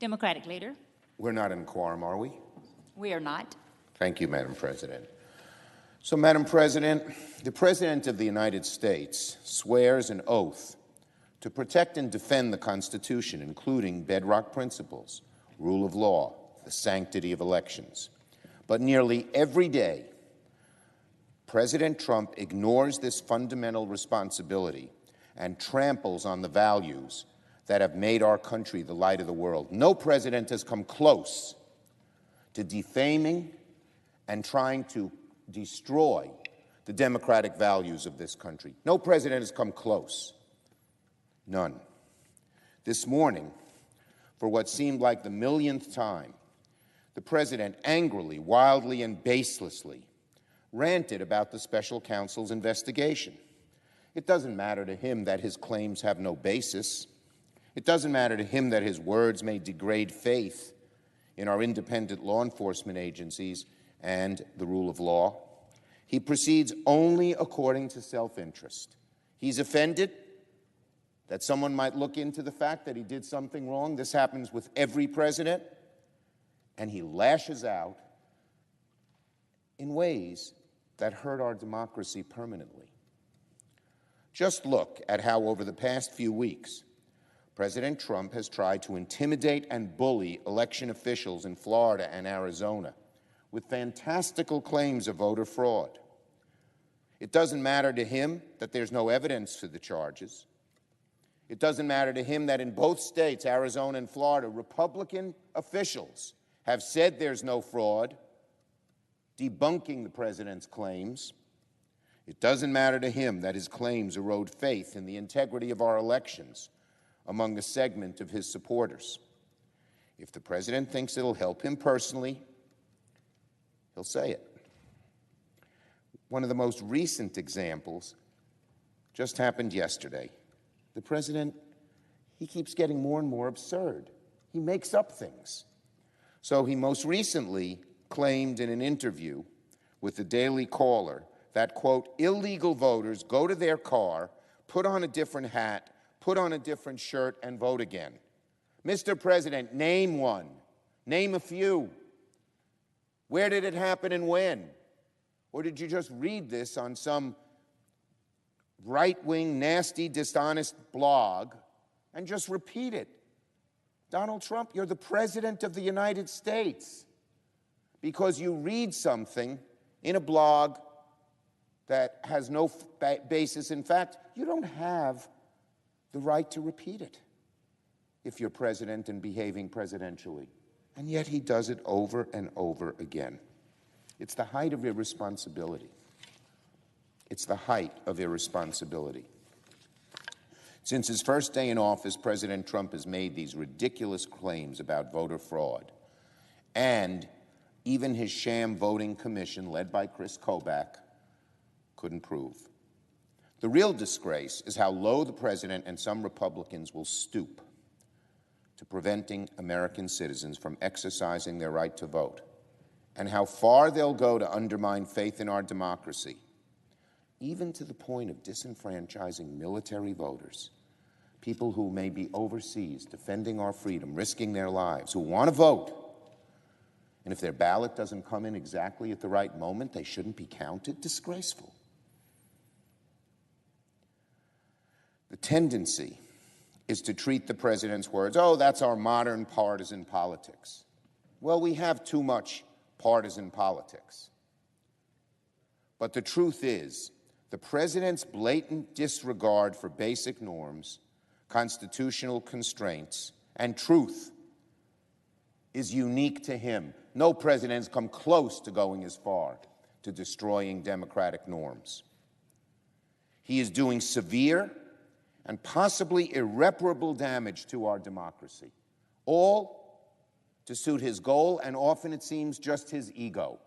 Democratic Leader. We're not in quorum, are we? We are not. Thank you, Madam President. So, Madam President, the President of the United States swears an oath to protect and defend the Constitution, including bedrock principles, rule of law, the sanctity of elections. But nearly every day, President Trump ignores this fundamental responsibility and tramples on the values that have made our country the light of the world. No president has come close to defaming and trying to destroy the democratic values of this country. No president has come close. None. This morning, for what seemed like the millionth time, the president angrily, wildly, and baselessly ranted about the special counsel's investigation. It doesn't matter to him that his claims have no basis. It doesn't matter to him that his words may degrade faith in our independent law enforcement agencies and the rule of law. He proceeds only according to self-interest. He's offended that someone might look into the fact that he did something wrong. This happens with every president. And he lashes out in ways that hurt our democracy permanently. Just look at how over the past few weeks, President Trump has tried to intimidate and bully election officials in Florida and Arizona with fantastical claims of voter fraud. It doesn't matter to him that there's no evidence for the charges. It doesn't matter to him that in both states, Arizona and Florida, Republican officials have said there's no fraud, debunking the president's claims. It doesn't matter to him that his claims erode faith in the integrity of our elections among a segment of his supporters. If the president thinks it'll help him personally, he'll say it. One of the most recent examples just happened yesterday. The president, he keeps getting more and more absurd. He makes up things. So he most recently claimed in an interview with the Daily Caller that, quote, illegal voters go to their car, put on a different hat, put on a different shirt, and vote again. Mr. President, name one. Name a few. Where did it happen and when? Or did you just read this on some right-wing, nasty, dishonest blog and just repeat it? Donald Trump, you're the President of the United States. Because you read something in a blog that has no basis in fact, you don't have the right to repeat it if you're president and behaving presidentially. And yet he does it over and over again. It's the height of irresponsibility. It's the height of irresponsibility. Since his first day in office, President Trump has made these ridiculous claims about voter fraud. And even his sham voting commission, led by Chris Kobach, couldn't prove. The real disgrace is how low the president and some Republicans will stoop to preventing American citizens from exercising their right to vote, and how far they'll go to undermine faith in our democracy, even to the point of disenfranchising military voters, people who may be overseas defending our freedom, risking their lives, who want to vote. And if their ballot doesn't come in exactly at the right moment, they shouldn't be counted. Disgraceful. The tendency is to treat the president's words, oh, that's our modern partisan politics. Well, we have too much partisan politics. But the truth is, the president's blatant disregard for basic norms, constitutional constraints, and truth is unique to him. No president has come close to going as far to destroying democratic norms. He is doing severe and possibly irreparable damage to our democracy, all to suit his goal, and often it seems just his ego.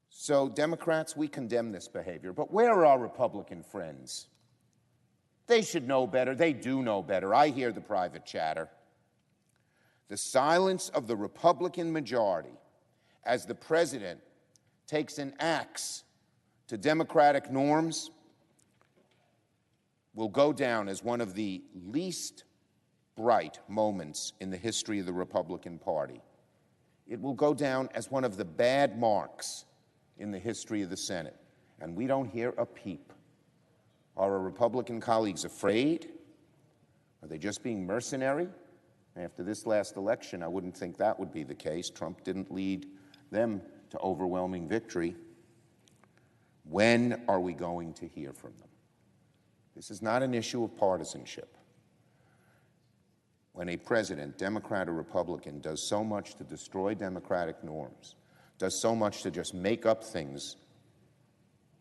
So, Democrats, we condemn this behavior, but where are our Republican friends? They should know better. They do know better. I hear the private chatter. The silence of the Republican majority as the president takes an axe to democratic norms will go down as one of the least bright moments in the history of the Republican Party. It will go down as one of the bad marks in the history of the Senate, and we don't hear a peep. Are our Republican colleagues afraid? Are they just being mercenary? After this last election, I wouldn't think that would be the case. Trump didn't lead them to overwhelming victory. When are we going to hear from them? This is not an issue of partisanship. When a president, Democrat or Republican, does so much to destroy democratic norms, does so much to just make up things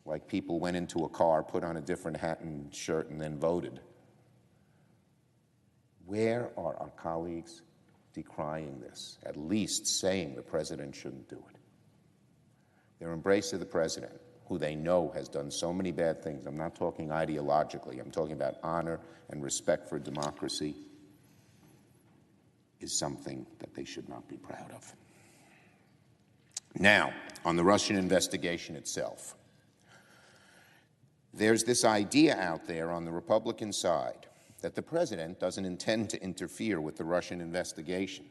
like people went into a car, put on a different hat and shirt, and then voted, where are our colleagues decrying this, at least saying the president shouldn't do it? Their embrace of the president, who they know has done so many bad things. I'm not talking ideologically. I'm talking about honor and respect for democracy, is something that they should not be proud of. Now, on the Russian investigation itself, there's this idea out there on the Republican side that the president doesn't intend to interfere with the Russian investigation.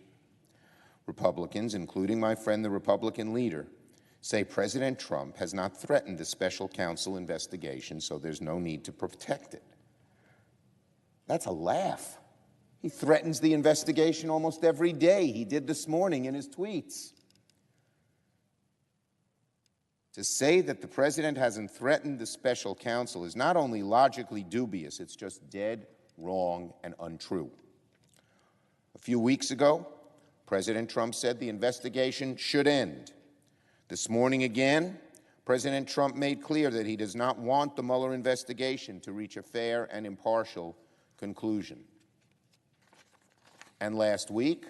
Republicans, including my friend the Republican leader, say President Trump has not threatened the special counsel investigation, so there's no need to protect it. That's a laugh. He threatens the investigation almost every day. He did this morning in his tweets. To say that the president hasn't threatened the special counsel is not only logically dubious, it's just dead wrong and untrue. A few weeks ago, President Trump said the investigation should end. This morning again, President Trump made clear that he does not want the Mueller investigation to reach a fair and impartial conclusion. And last week,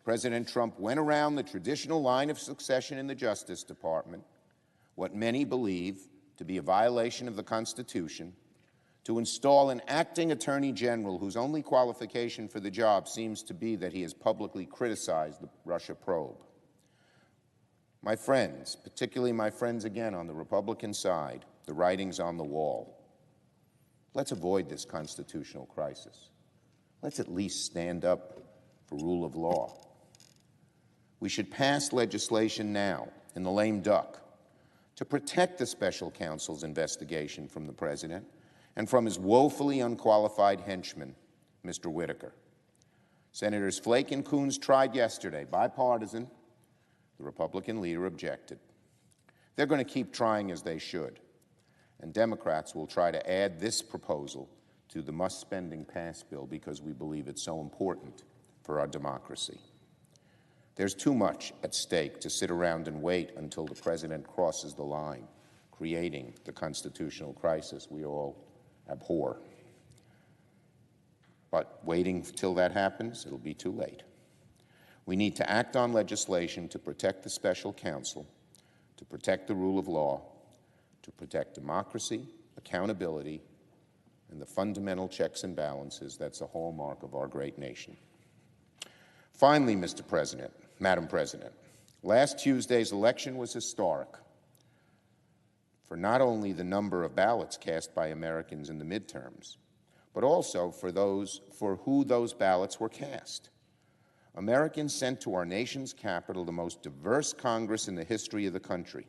President Trump went around the traditional line of succession in the Justice Department, what many believe to be a violation of the Constitution, to install an acting attorney general whose only qualification for the job seems to be that he has publicly criticized the Russia probe. My friends, particularly my friends again on the Republican side, the writing's on the wall. Let's avoid this constitutional crisis. Let's at least stand up for rule of law. We should pass legislation now in the lame duck to protect the special counsel's investigation from the president and from his woefully unqualified henchman, Mr. Whitaker. Senators Flake and Coons tried yesterday, bipartisan. The Republican leader objected. They're going to keep trying as they should, and Democrats will try to add this proposal to the must-spending pass bill because we believe it's so important for our democracy. There's too much at stake to sit around and wait until the president crosses the line, creating the constitutional crisis we all abhor. But waiting till that happens, it'll be too late. We need to act on legislation to protect the special counsel, to protect the rule of law, to protect democracy, accountability, and the fundamental checks and balances that's a hallmark of our great nation. Finally, Mr. President, Madam President, last Tuesday's election was historic for not only the number of ballots cast by Americans in the midterms, but also for who those ballots were cast. Americans sent to our nation's capital the most diverse Congress in the history of the country.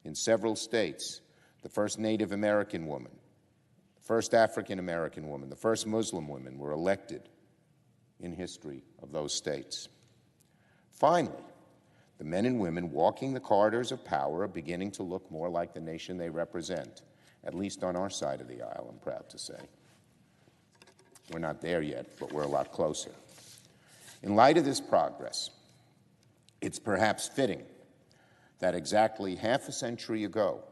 In several states, the first Native American woman, the first African American woman, the first Muslim women were elected in history of those states. Finally, the men and women walking the corridors of power are beginning to look more like the nation they represent, at least on our side of the aisle, I'm proud to say. We're not there yet, but we're a lot closer. In light of this progress, it's perhaps fitting that exactly half a century ago,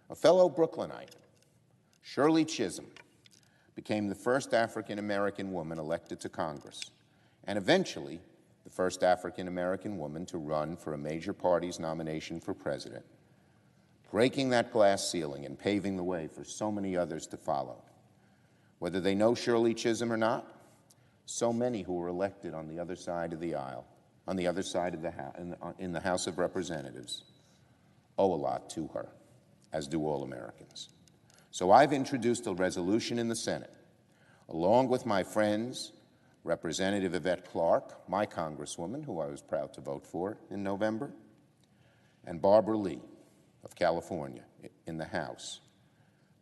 a fellow Brooklynite, Shirley Chisholm, became the first African-American woman elected to Congress, and eventually the first African-American woman to run for a major party's nomination for president, breaking that glass ceiling and paving the way for so many others to follow. Whether they know Shirley Chisholm or not, so many who were elected on the other side of the aisle, on the other side of the House, in the House of Representatives, owe a lot to her, as do all Americans. So I've introduced a resolution in the Senate, along with my friends, Representative Yvette Clarke, my Congresswoman, who I was proud to vote for in November, and Barbara Lee of California in the House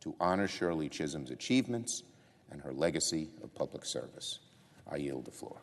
to honor Shirley Chisholm's achievements and her legacy of public service. I yield the floor.